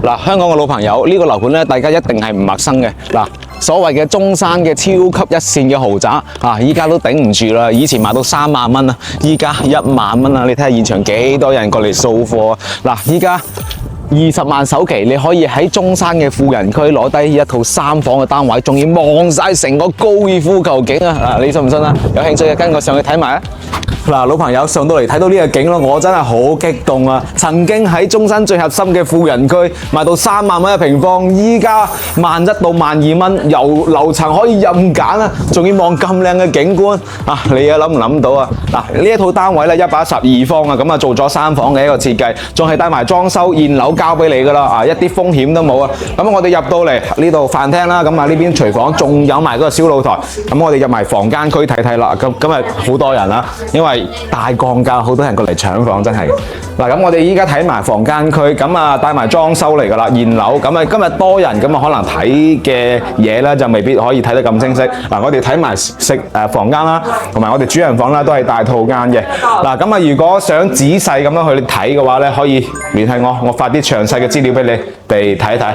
嗱，香港嘅老朋友，呢個樓盤咧，大家一定係唔陌生嘅。嗱，所謂嘅中山嘅超級一線嘅豪宅啊，依家都頂唔住啦。以前賣到3萬蚊啊，依家1萬蚊啊！你睇下現場幾多人過嚟掃貨啊！嗱，依家20萬首期，你可以喺中山嘅富人區攞低一套3房嘅單位，仲要望晒成個高爾夫球景啊！你信唔信啊？有興趣嘅跟我上去睇埋啊！嗱，老朋友上到嚟睇到呢個景咯，我真係好激動啊！曾經喺中山最核心嘅富人區賣到3萬蚊一平方，依家11000到12000蚊，由樓層可以任揀啊！仲要望咁靚嘅景觀啊！你又諗唔諗到啊？嗱，呢一套單位咧112方啊，咁啊做咗3房嘅一個設計，仲係帶埋裝修現樓交俾你噶啦啊！一啲風險都冇啊！咁我哋入到嚟呢度飯廳啦，咁啊呢邊廚房仲有埋嗰個燒爐台，咁我哋入埋房間區睇睇啦。咁啊好多人啦，因為大降價，好多人過嚟搶房，真係。嗱，咁我哋依家睇埋房間區，咁啊帶埋裝修嚟噶啦，現樓。咁啊今日多人，咁啊可能睇嘅嘢咧就未必可以睇得咁清晰。嗱，我哋睇埋房間啦，同埋我哋主人房啦，都係大套間嘅。嗱，咁啊如果想仔細咁樣去睇嘅話咧，可以聯繫我，我發啲詳細嘅資料俾你哋睇一睇。